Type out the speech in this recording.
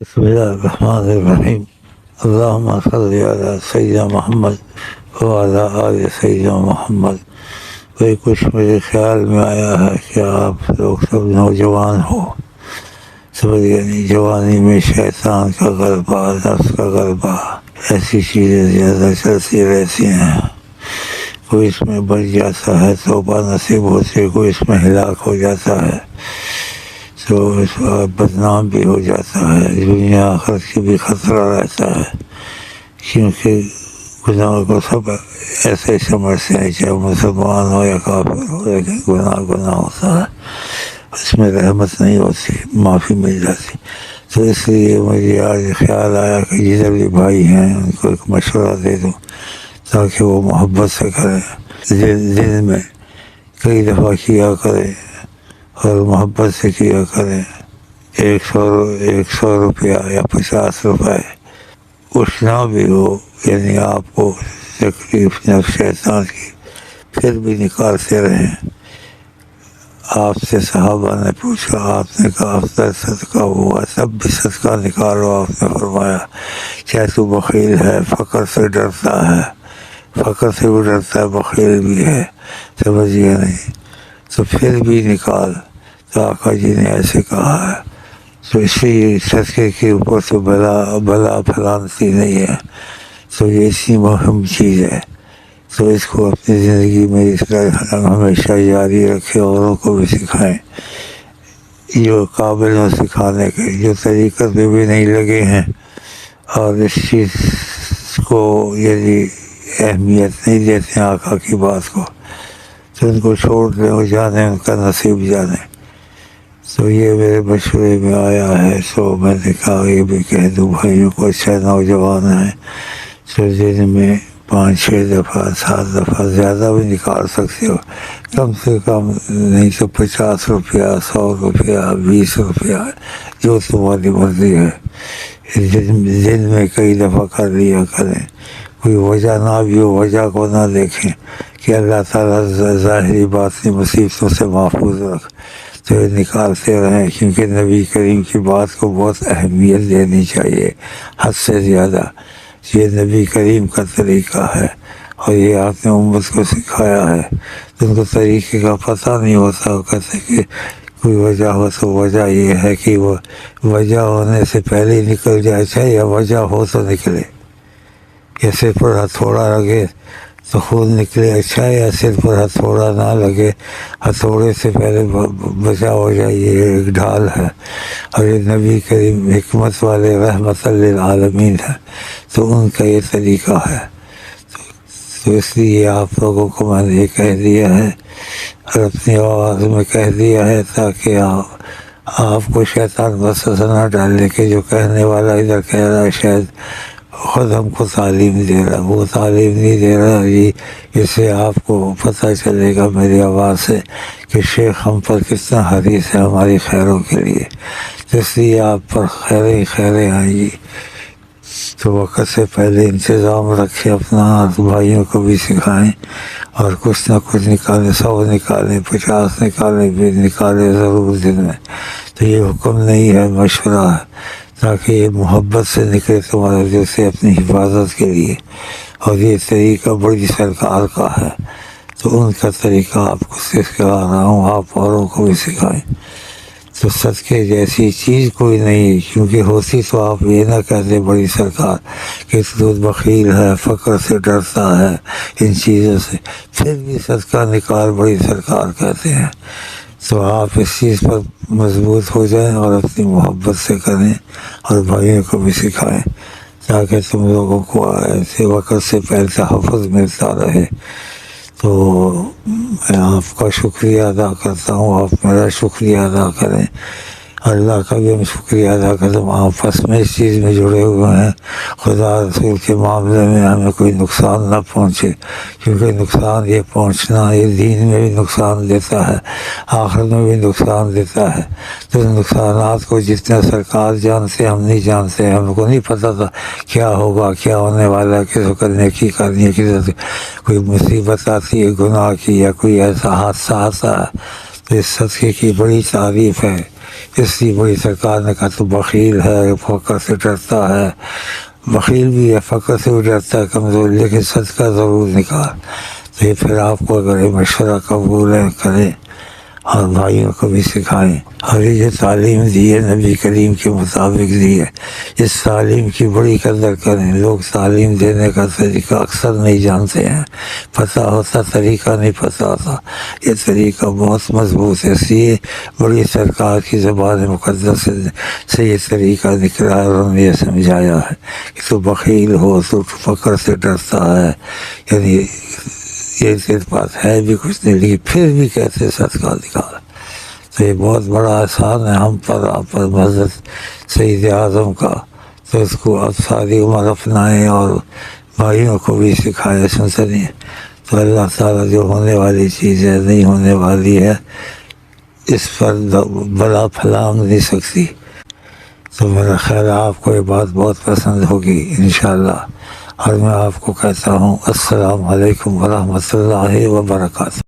بسم اللہ الرحمن الرحیم اللہم صلی علی سیدنا محمد وعلی آل سیدنا محمد۔ وہی کچھ میرے خیال میں آیا ہے کہ آپ لوگ سب نوجوان ہو، سمجھ یعنی جوانی میں شیطان کا غلبہ، نفس کا غلبہ، ایسی چیزیں زیادہ چلتی رہتی ہیں۔ کوئی اس میں بچ جاتا ہے توبہ نصیب ہوتی ہے، کوئی اس میں ہلاک ہو جاتا ہے تو اس کا بدنام بھی ہو جاتا ہے، دنیا آخرت کی بھی خطرہ رہتا ہے، کیونکہ گناہ کو سب ایسے سمجھتے ہیں، چاہے مسلمان ہو یا کافر ہو، لیکن گناہ ہوتا ہے، اس میں رحمت نہیں ہوتی، معافی مل جاتی۔ تو اس لیے مجھے آج خیال آیا کہ جتنے بھی بھائی ہیں ان کو ایک مشورہ دے دوں تاکہ وہ محبت سے کریں، دن میں کئی دفعہ کیا کریں اور محبت سے کیا کریں۔ 100 روپیہ یا 50 روپے کچھ نہ بھی ہو، یعنی آپ کو تکلیف نفس شیطان کی، پھر بھی نکالتے رہیں۔ آپ سے صحابہ نے پوچھا، آپ نے کہا افضل صدقہ ہوا، تب بھی صدقہ نکالو۔ آپ نے فرمایا چاہے تو بخیل ہے، فقر سے ڈرتا ہے، فقر سے بھی ڈرتا ہے، بخیل بھی ہے، سمجھیے نہیں، تو پھر بھی نکال۔ تو آقا جی نے ایسے کہا ہے، تو اس لیے صدقے کے اوپر تو بلا پھیلانتی نہیں ہے، تو یہ اتنی مہم چیز ہے، تو اس کو اپنی زندگی میں اس کا ہمیشہ جاری رکھے، اوروں کو بھی سکھائیں، جو قابل ہوں سکھانے کے، جو طریقت میں بھی نہیں لگے ہیں اور اس چیز کو یعنی اہمیت نہیں دیتے ہیں آقا کی بات کو، تو ان کو چھوڑ دیں، وہ جانے، ان کا نصیب جانے۔ تو یہ میرے مشورے میں آیا ہے، تو میں نے کہا یہ بھی کہہ دوں بھائیوں کو، اچھا نوجوان ہیں تو دن میں 5-6 دفعہ 7 دفعہ زیادہ بھی نکال سکتے ہو، کم سے کم نہیں تو 50 روپیہ، 100 روپیہ، 20 روپیہ، جو تمہاری مرضی ہے، دن میں کئی دفعہ کر لیا کریں۔ کوئی وجہ نہ بھی ہو، وجہ کو نہ دیکھیں کہ اللہ تعالیٰ ظاہری باطنی مصیبتوں سے محفوظ رکھ، تو یہ نکالتے رہیں، کیونکہ نبی کریم کی بات کو بہت اہمیت دینی چاہیے، حد سے زیادہ۔ یہ نبی کریم کا طریقہ ہے اور یہ آپ نے امت کو سکھایا ہے، تو ان کو طریقے کا پتہ نہیں ہوتا، وہ کہتے کہ کوئی وجہ ہو تو وجہ یہ ہے کہ وہ وجہ ہونے سے پہلے ہی نکل جائے، چاہے یا وجہ ہو تو نکلے، یا سر پر ہتھوڑا لگے تو خود نکلے، اچھا، یا سر پر ہتھوڑا نہ لگے، ہتھوڑے سے پہلے بچا ہو جائے، یہ ایک ڈھال ہے، اور یہ نبی کریم حکمت والے رحمت للعالمین ہے، تو ان کا یہ طریقہ ہے۔ تو اس لیے آپ لوگوں کو میں نے یہ کہہ دیا ہے اور اپنی آواز میں کہہ دیا ہے، تاکہ آپ کو شیطان وسوسہ نہ ڈالنے کے، جو کہنے والا ادھر کہہ رہا ہے شاید خود ہم کو تعلیم دے رہا، وہ تعلیم نہیں دے رہا، اس سے آپ کو پتہ چلے گا میری آواز سے کہ شیخ ہم پر کتنا حریص ہے ہماری خیروں کے لیے، اس لیے آپ پر خیریں آئیں گی۔ تو وقت سے پہلے انتظام رکھیں اپنا، بھائیوں کو بھی سکھائیں، اور کچھ نہ کچھ نکالیں، 100 نکالیں، 50 نکالیں، بھی نکالیں ضرور دن میں۔ تو یہ حکم نہیں ہے، مشورہ ہے، تاکہ یہ محبت سے نکلے تمہارے دل سے، اپنی حفاظت کے لیے، اور یہ طریقہ بڑی سرکار کا ہے، تو ان کا طریقہ آپ کو سکھا رہا ہوں، آپ اوروں کو بھی سکھائیں۔ تو صدقے جیسی چیز کوئی نہیں، کیونکہ ہوتی تو آپ یہ نہ کہتے بڑی سرکار کہ تو بخیل ہے، فقر سے ڈرتا ہے، ان چیزوں سے، پھر بھی صدقہ نکال بڑی سرکار کہتے ہیں۔ تو آپ اس چیز پر مضبوط ہو جائیں اور اپنی محبت سے کریں، اور بھائیوں کو بھی سکھائیں، تاکہ تم لوگوں کو ایسے وقت سے پہلے تحفظ ملتا رہے۔ تو میں آپ کا شکریہ ادا کرتا ہوں، آپ میرا شکریہ ادا کریں، اللہ کا بھی ہم شکریہ ادا کریں۔ ہم آپس میں اس چیز میں جڑے ہوئے ہیں، خدا رسول کے معاملے میں ہمیں کوئی نقصان نہ پہنچے، کیونکہ نقصان یہ پہنچنا یہ دین میں بھی نقصان دیتا ہے، آخرت میں بھی نقصان دیتا ہے۔ تو نقصانات کو جتنا سرکار جانتے ہم نہیں جانتے، ہم کو نہیں پتہ تھا کیا ہوگا، کیا ہونے والا ہے، کس وقت نیکی کرنی ہے، کس وقت کوئی مصیبت آتی ہے گناہ کی، یا کوئی ایسا حادثہ آتا ہے۔ تو اس صدقے کی بڑی تعریف ہے، اس لیے بڑی سرکار نے کہا تو بخیل ہے، فقر سے ڈرتا ہے، بخیل بھی ہے، فقر سے بھی ڈرتا ہے کمزور، لیکن صدقہ ضرور نکال۔ تو یہ پھر آپ کو اگر یہ مشورہ قبول ہے کریں اور بھائیوں کو بھی سکھائیں، اور یہ جو تعلیم دی ہے نبی کریم کے مطابق دی ہے، اس تعلیم کی بڑی قدر کریں۔ لوگ تعلیم دینے کا طریقہ اکثر نہیں جانتے ہیں، پتہ ہوتا طریقہ نہیں پتہ ہوتا، یہ طریقہ بہت مضبوط ہے، اس لیے بڑی سرکار کی زبان مقدس سے یہ طریقہ نکلا ہے، اور انہوں نے یہ سمجھایا ہے کہ تو بخیل ہو، تو فقر سے ڈرتا ہے، یعنی یہ صرف بات ہے بھی کچھ نہیں، لیکن پھر بھی کیسے صدقہ نکال۔ تو یہ بہت بڑا احسان ہے ہم پر، آپ پر، حضرت سید اعظم کا، تو اس کو اب ساری عمر اپنائیں اور بھائیوں کو بھی سکھائیں، سنتے نہیں۔ تو اللہ تعالیٰ جو ہونے والی چیز ہے، نہیں ہونے والی ہے، اس پر بلا پھلانگ نہیں سکتی۔ تو میرا خیال ہے آپ کو یہ بات بہت پسند ہوگی انشاءاللہ، اور میں آپ کو کہتا ہوں السلام علیکم ورحمۃ اللہ وبرکاتہ۔